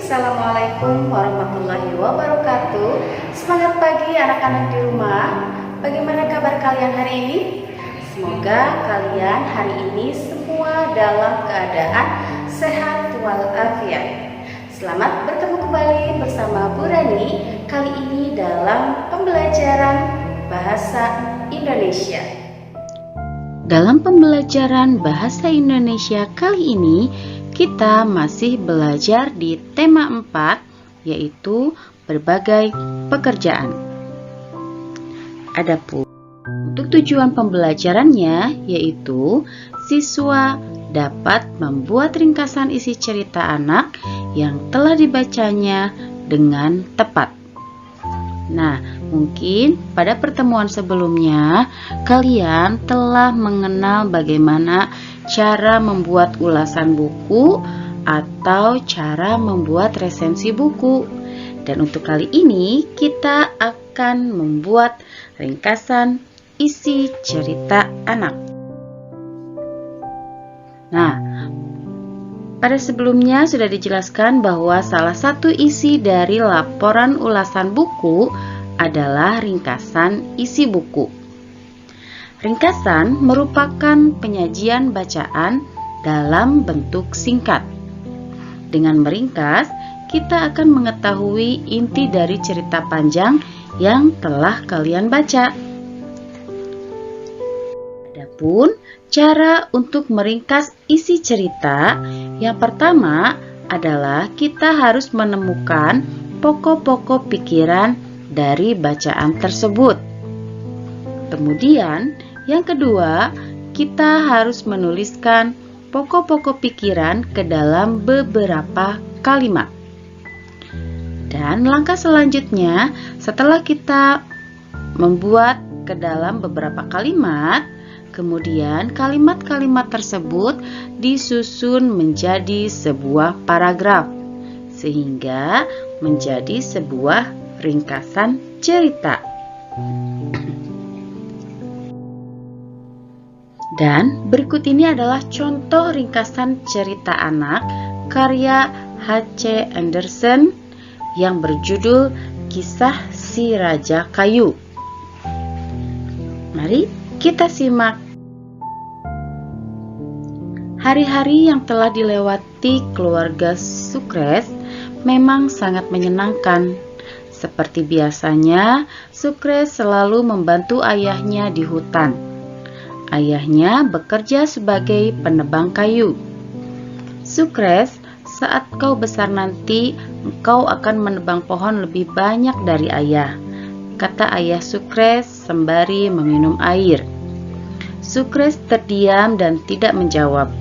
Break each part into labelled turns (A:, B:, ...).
A: Assalamualaikum warahmatullahi wabarakatuh. Semangat pagi anak-anak di rumah. Bagaimana kabar kalian hari ini? Semoga kalian hari ini semua dalam keadaan sehat walafiat. Selamat bertemu kembali bersama Bu Rani, kali ini dalam pembelajaran Bahasa Indonesia.
B: Dalam pembelajaran Bahasa Indonesia kali ini, kita masih belajar di tema 4, yaitu berbagai pekerjaan. Adapun untuk tujuan pembelajarannya, yaitu siswa dapat membuat ringkasan isi cerita anak yang telah dibacanya dengan tepat. Nah, mungkin pada pertemuan sebelumnya kalian telah mengenal bagaimana cara membuat ulasan buku atau cara membuat resensi buku. Dan untuk kali ini kita akan membuat ringkasan isi cerita anak. Nah, pada sebelumnya sudah dijelaskan bahwa salah satu isi dari laporan ulasan buku adalah ringkasan isi buku. Ringkasan merupakan penyajian bacaan dalam bentuk singkat. Dengan meringkas, kita akan mengetahui inti dari cerita panjang yang telah kalian baca. Adapun cara untuk meringkas isi cerita, yang pertama adalah kita harus menemukan pokok-pokok pikiran dari bacaan tersebut. Kemudian, yang kedua, kita harus menuliskan pokok-pokok pikiran ke dalam beberapa kalimat. Dan langkah selanjutnya, setelah kita membuat ke dalam beberapa kalimat, kemudian kalimat-kalimat tersebut disusun menjadi sebuah paragraf, sehingga menjadi sebuah ringkasan cerita. Dan berikut ini adalah contoh ringkasan cerita anak karya H.C. Andersen yang berjudul Kisah Si Raja Kayu. Mari kita simak. Hari-hari yang telah dilewati keluarga Sukres memang sangat menyenangkan. Seperti biasanya, Sukres selalu membantu ayahnya di hutan. Ayahnya bekerja sebagai penebang kayu. Sukres, saat kau besar nanti, engkau akan menebang pohon lebih banyak dari ayah, kata ayah Sukres sembari meminum air. Sukres terdiam dan tidak menjawab.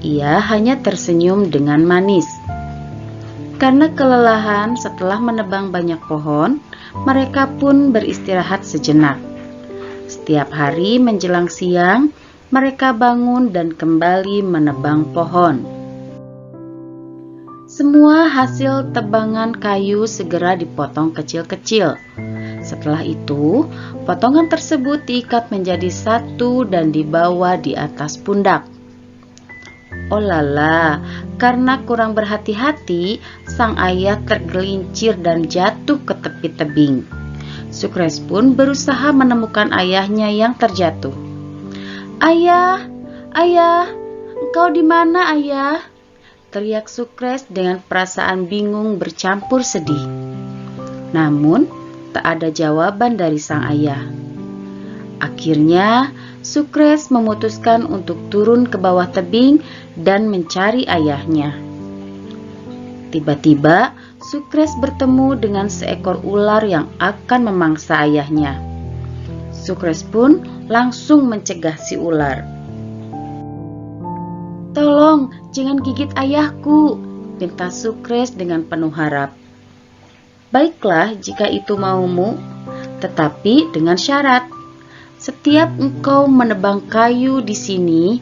B: Ia hanya tersenyum dengan manis. Karena kelelahan setelah menebang banyak pohon, mereka pun beristirahat sejenak. Setiap hari menjelang siang, mereka bangun dan kembali menebang pohon. Semua hasil tebangan kayu segera dipotong kecil-kecil. Setelah itu, potongan tersebut diikat menjadi satu dan dibawa di atas pundak. Oh lala, karena kurang berhati-hati, sang ayah tergelincir dan jatuh ke tepi tebing. Sukres pun berusaha menemukan ayahnya yang terjatuh. Ayah, ayah, engkau di mana ayah? Teriak Sukres dengan perasaan bingung bercampur sedih. Namun, tak ada jawaban dari sang ayah. Akhirnya, Sukres memutuskan untuk turun ke bawah tebing dan mencari ayahnya. Tiba-tiba, Sukres bertemu dengan seekor ular yang akan memangsa ayahnya. Sukres pun langsung mencegah si ular. Tolong, jangan gigit ayahku, pinta Sukres dengan penuh harap. Baiklah jika itu maumu, tetapi dengan syarat. Setiap engkau menebang kayu di sini,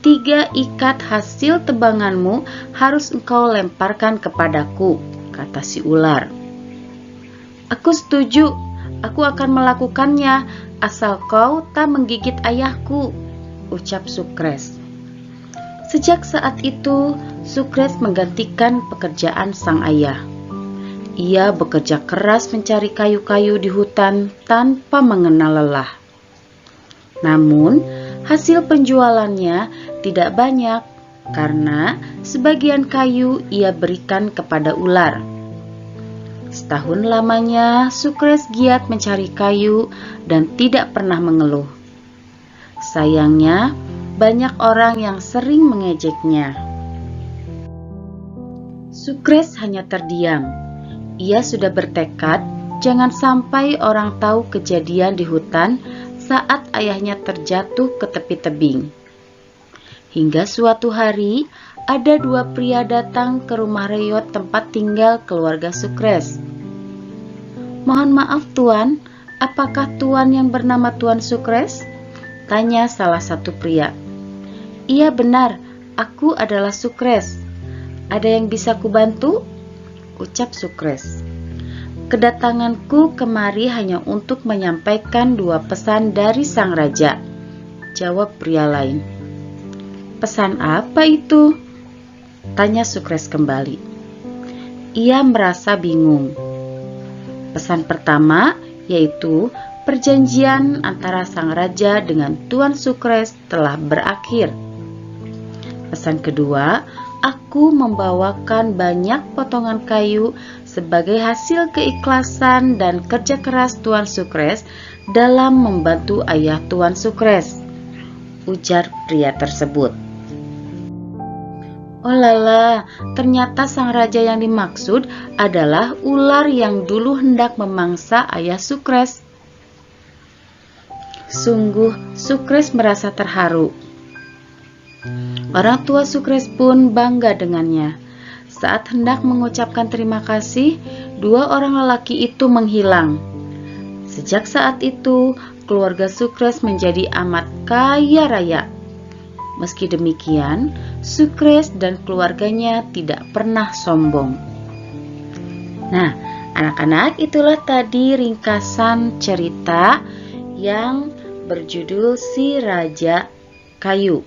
B: 3 ikat hasil tebanganmu harus engkau lemparkan kepadaku, kata si ular. Aku setuju, aku akan melakukannya, asal kau tak menggigit ayahku, ucap Sukres. Sejak saat itu, Sukres menggantikan pekerjaan sang ayah. Ia bekerja keras mencari kayu-kayu di hutan tanpa mengenal lelah. Namun, hasil penjualannya tidak banyak karena sebagian kayu ia berikan kepada ular. Setahun lamanya, Sukres giat mencari kayu dan tidak pernah mengeluh. Sayangnya, banyak orang yang sering mengejeknya. Sukres hanya terdiam. Ia sudah bertekad jangan sampai orang tahu kejadian di hutan saat ayahnya terjatuh ke tepi tebing. Hingga suatu hari, ada dua pria datang ke rumah Reyot tempat tinggal keluarga Sukres. "Mohon maaf Tuan, apakah Tuan yang bernama Tuan Sukres?" tanya salah satu pria. "Iya benar, aku adalah Sukres. Ada yang bisa kubantu?" ucap Sukres. "Kedatanganku kemari hanya untuk menyampaikan dua pesan dari sang raja," jawab pria lain. "Pesan apa itu?" tanya Sukres kembali. Ia merasa bingung. Pesan pertama yaitu perjanjian antara sang raja dengan Tuan Sukres telah berakhir. Pesan kedua, aku membawakan banyak potongan kayu sebagai hasil keikhlasan dan kerja keras Tuan Sukres dalam membantu ayah Tuan Sukres, ujar pria tersebut. Oh lala, ternyata sang raja yang dimaksud adalah ular yang dulu hendak memangsa ayah Sukres. Sungguh, Sukres merasa terharu. Orang tua Sukres pun bangga dengannya. Saat hendak mengucapkan terima kasih, dua orang lelaki itu menghilang. Sejak saat itu, keluarga Sukres menjadi amat kaya raya. Meski demikian, Sukres dan keluarganya tidak pernah sombong. Nah, anak-anak, itulah tadi ringkasan cerita yang berjudul Si Raja Kayu.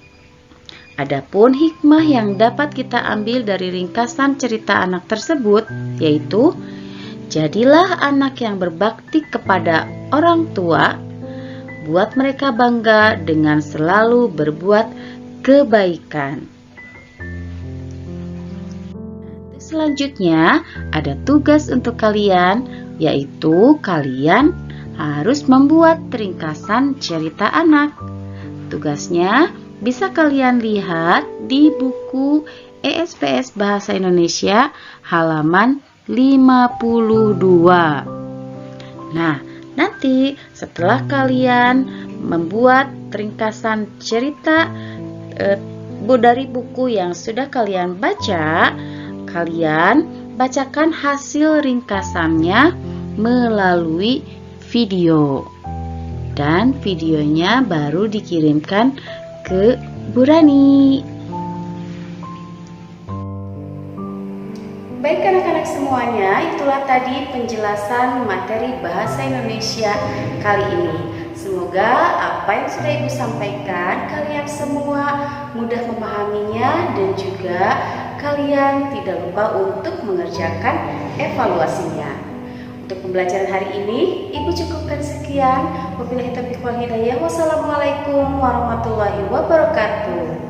B: Adapun hikmah yang dapat kita ambil dari ringkasan cerita anak tersebut yaitu, jadilah anak yang berbakti kepada orang tua, buat mereka bangga dengan selalu berbuat kebaikan. Selanjutnya ada tugas untuk kalian, yaitu kalian harus membuat ringkasan cerita anak. Tugasnya bisa kalian lihat di buku ESPS Bahasa Indonesia halaman 52. Nah, nanti setelah kalian membuat ringkasan cerita dari buku yang sudah kalian baca, kalian bacakan hasil ringkasannya melalui video. Dan videonya baru dikirimkan ke Bu Rani.
A: Baik anak-anak semuanya, itulah tadi penjelasan materi bahasa Indonesia kali ini. Semoga apa yang sudah Ibu sampaikan kalian semua mudah memahaminya dan juga kalian tidak lupa untuk mengerjakan evaluasinya. Untuk pembelajaran hari ini, Ibu cukupkan sekian. Wabillahi taufiq wal hidayah. Wassalamualaikum warahmatullahi wabarakatuh.